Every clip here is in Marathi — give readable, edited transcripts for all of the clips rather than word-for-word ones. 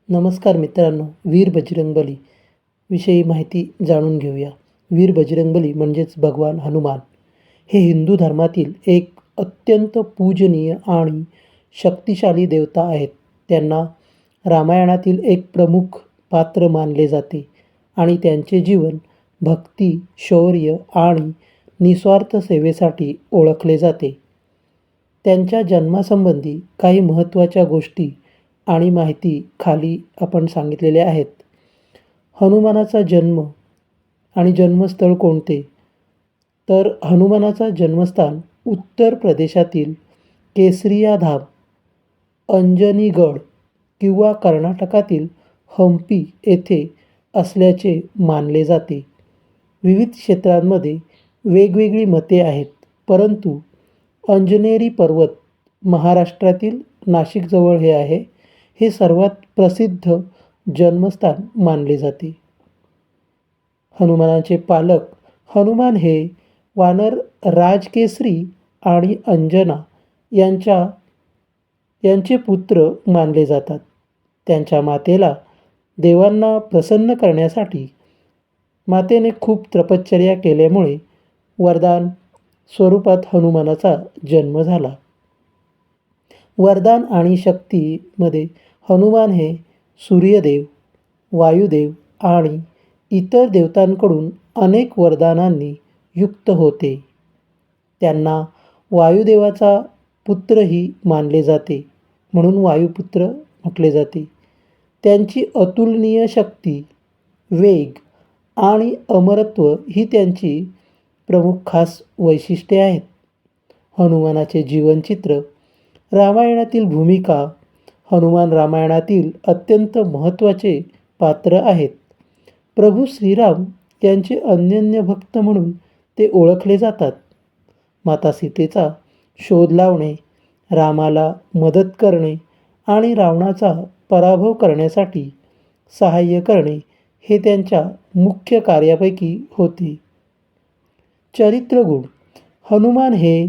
नमस्कार मित्रांनो, वीर बजरंगबली विषयी माहिती जाणून घेऊया. वीर बजरंगबली म्हणजेच भगवान हनुमान हे हिंदू धर्मातील एक अत्यंत पूजनीय आणि शक्तिशाली देवता आहेत. त्यांना रामायणातील एक प्रमुख पात्र मानले जाते आणि त्यांचे जीवन भक्ती, शौर्य आणि निस्वार्थ सेवेसाठी ओळखले जाते. त्यांच्या जन्मासंबंधी काही महत्त्वाच्या गोष्टी आणि माहिती खाली आपण सांगितलेल्या आहेत. हनुमानाचा जन्म आणि जन्मस्थळ कोणते? तर हनुमानाचा जन्मस्थान उत्तर प्रदेशातील केसरिया धाम, अंजनीगड किंवा कर्नाटकातील हंपी येथे असल्याचे मानले जाते. विविध क्षेत्रांमध्ये वेगवेगळी मते आहेत, परंतु अंजनेरी पर्वत महाराष्ट्रातील नाशिकजवळ हे आहे. हे सर्वात प्रसिद्ध जन्मस्थान मानले जाते. हनुमानाचे पालक हनुमान हे वानर राजकेसरी आणि अंजना यांचे पुत्र मानले जातात. त्यांच्या मातेला देवांना प्रसन्न करण्यासाठी मातेने खूप तपश्चर्या केल्यामुळे वरदान स्वरूपात हनुमानाचा जन्म झाला. वरदान आणि शक्तीमध्ये हनुमान हे सूर्यदेव, वायुदेव आणि इतर देवतांकडून अनेक वरदानांनी युक्त होते. त्यांना वायुदेवाचा पुत्रही मानले जाते, म्हणून वायुपुत्र म्हटले जाते. त्यांची अतुलनीय शक्ती, वेग आणि अमरत्व ही त्यांची प्रमुख खास वैशिष्ट्ये आहेत. हनुमानाचे जीवनचित्र. रामायणातील भूमिका. हनुमान रामायणातील अत्यंत महत्त्वाचे पात्र आहेत. प्रभू श्रीराम यांचे अनन्य भक्त म्हणून ते ओळखले जातात. माता सीतेचा शोध लावणे, रामाला मदत करणे आणि रावणाचा पराभव करण्यासाठी सहाय्य करणे हे त्यांच्या मुख्य कार्यापैकी होते. चरित्रगुण. हनुमान हे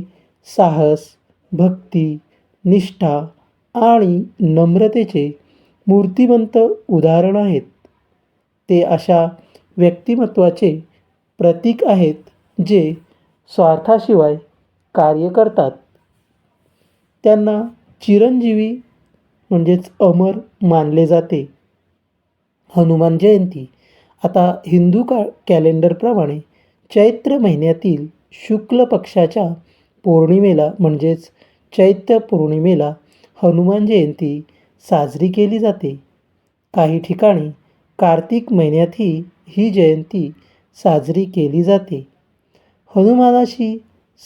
साहस, भक्ती, निष्ठा आणि नम्रतेचे मूर्तिमंत उदाहरण आहेत. ते अशा व्यक्तिमत्वाचे प्रतीक आहेत जे स्वार्थाशिवाय कार्य करतात. त्यांना चिरंजीवी म्हणजेच अमर मानले जाते. हनुमान जयंती. आता हिंदू कॅलेंडरप्रमाणे चैत्र महिन्यातील शुक्ल पक्षाच्या पौर्णिमेला म्हणजेच चैत्र पौर्णिमेला हनुमान जयंती साजरी केली जाते. काही ठिकाणी कार्तिक महिन्यातही ही जयंती साजरी केली जाते. हनुमानाशी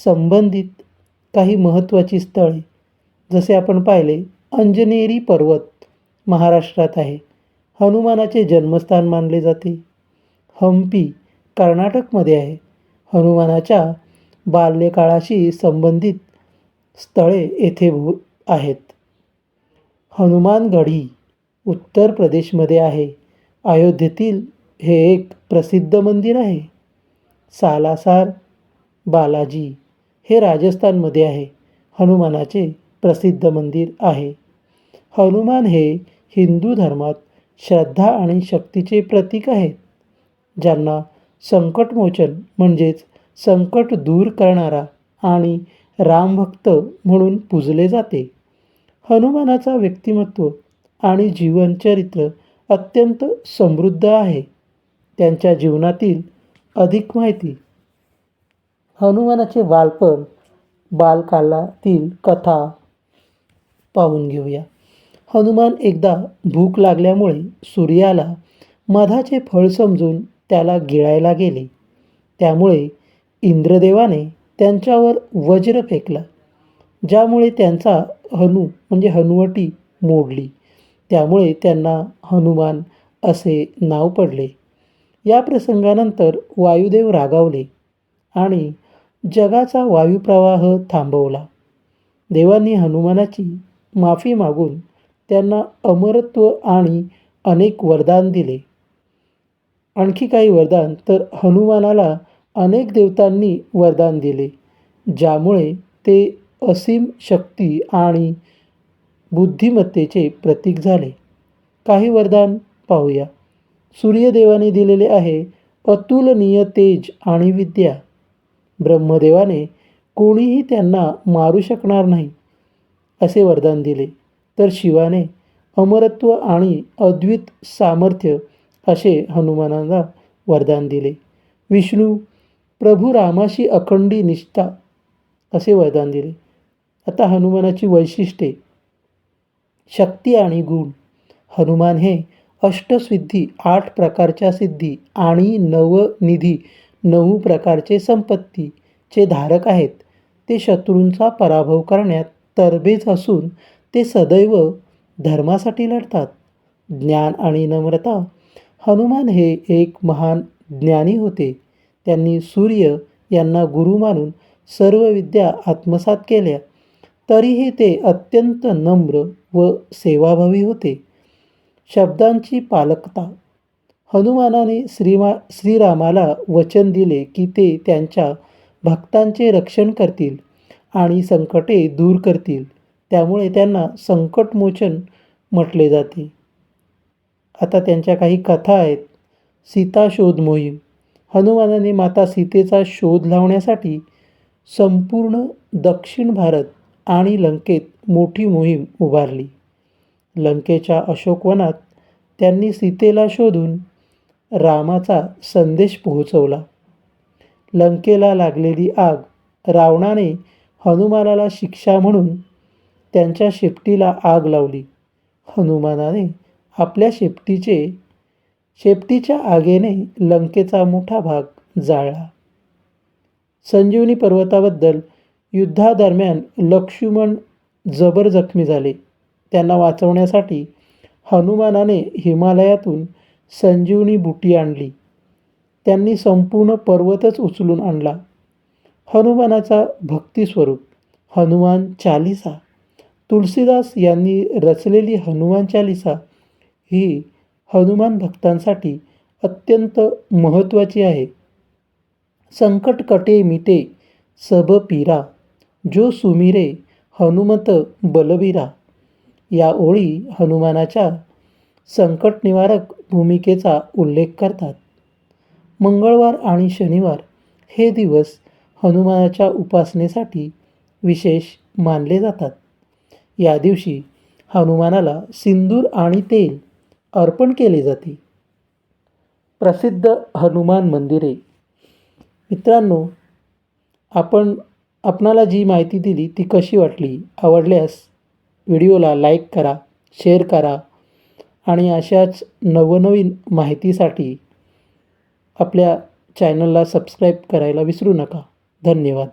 संबंधित काही महत्त्वाची स्थळे, जसे आपण पाहिले, अंजनेरी पर्वत महाराष्ट्रात आहे. हनुमानाचे जन्मस्थान मानले जाते. हंपी कर्नाटकमध्ये आहे. हनुमानाच्या बाल्यकाळाशी संबंधित स्थळे येथे आहेत. हनुमानगढी उत्तर प्रदेशमध्ये आहे. अयोध्येतील हे एक प्रसिद्ध मंदिर आहे. सालासर बालाजी हे राजस्थानमध्ये आहे. हनुमानाचे प्रसिद्ध मंदिर आहे. हनुमान हे हिंदू धर्मात श्रद्धा आणि शक्तीचे प्रतीक आहेत, ज्यांना संकटमोचन म्हणजेच संकट दूर करणारा आणि रामभक्त म्हणून पूजले जाते. हनुमानाचा व्यक्तिमत्व आणि जीवनचरित्र अत्यंत समृद्ध आहे. त्यांच्या जीवनातील अधिक माहिती. हनुमानाचे बालपण, बालकालातील कथा पाहून घेऊया. हनुमान एकदा भूक लागल्यामुळे सूर्याला मधाचे फळ समजून त्याला गिळायला गेले. त्यामुळे इंद्रदेवाने त्यांच्यावर वज्र फेकला, ज्यामुळे त्यांचा हनुवटी मोडली. त्यामुळे त्यांना हनुमान असे नाव पडले. या प्रसंगानंतर वायुदेव रागावले आणि जगाचा वायुप्रवाह थांबवला. देवांनी हनुमानाची माफी मागून त्यांना अमरत्व आणि अनेक वरदान दिले. आणखी काही वरदान. तर हनुमानाला अनेक देवतांनी वरदान दिले, ज्यामुळे ते असीम शक्ती आणि बुद्धिमत्तेचे प्रतीक झाले. काही वरदान पाहूया. सूर्यदेवाने दिलेले आहे अतुलनीय तेज आणि विद्या. ब्रह्मदेवाने कोणीही त्यांना मारू शकणार नाही असे वरदान दिले. तर शिवाने अमरत्व आणि अद्वित सामर्थ्य असे हनुमानाला वरदान दिले. विष्णू प्रभू रामाशी अखंडी निष्ठा असे वरदान दिले. आता हनुमानाची वैशिष्ट्ये, शक्ती आणि गुण. हनुमान हे अष्टसिद्धी, 8 प्रकारच्या सिद्धी आणि नवनिधी, 9 प्रकारचे संपत्तीचे धारक आहेत. ते शत्रूंचा पराभव करण्यात तरबेज असून ते सदैव धर्मासाठी लढतात. ज्ञान आणि नम्रता. हनुमान हे एक महान ज्ञानी होते. त्यांनी सूर्य यांना गुरु मानून सर्व विद्या आत्मसात केल्या. तरीही ते अत्यंत नम्र व सेवाभावी होते. शब्दांची पालकता. हनुमानाने श्रीरामाला वचन दिले की ते त्यांच्या भक्तांचे रक्षण करतील आणि संकटे दूर करतील. त्यामुळे त्यांना संकटमोचन म्हटले जाते. आता त्यांच्या काही कथा आहेत. सीता शोध मोहीम. हनुमानाने माता सीतेचा शोध लावण्यासाठी संपूर्ण दक्षिण भारत आणि लंकेत मोठी मोहीम उभारली. लंकेच्या अशोकवनात त्यांनी सीतेला शोधून रामाचा संदेश पोहोचवला. लंकेला लागलेली आग. रावणाने हनुमानाला शिक्षा म्हणून त्यांच्या शेपटीला आग लावली. हनुमानाने आपल्या शेपटीच्या आगीने लंकेचा मोठा भाग जाळला. संजीवनी पर्वताबद्दल. युद्धादरम्यान लक्ष्मण जबर जखमी झाले. त्यांना वाचवण्यासाठी हनुमानाने हिमालयातून संजीवनी बुटी आणली. त्यांनी संपूर्ण पर्वतच उचलून आणला. हनुमानाचा भक्तिस्वरूप. हनुमान चालीसा. तुलसीदास यांनी रचलेली हनुमान चालीसा ही हनुमान भक्तांसाठी अत्यंत महत्त्वाची आहे. संकट कटे मिटे सब पीरा, जो सुमिरे हनुमत बलबीरा. या ओळी हनुमानाच्या संकटनिवारक भूमिकेचा उल्लेख करतात. मंगळवार आणि शनिवार हे दिवस हनुमानाच्या उपासनेसाठी विशेष मानले जातात. या दिवशी हनुमानाला सिंदूर आणि तेल अर्पण केले जाते. प्रसिद्ध हनुमान मंदिरे. मित्रांनो, आपणाला जी माहिती दिली ती कशी वाटली? आवडल्यास व्हिडिओला लाईक करा, शेअर करा आणि अशाच नवनवीन माहितीसाठी आपल्या चॅनलला सबस्क्राईब करायला विसरू नका. धन्यवाद.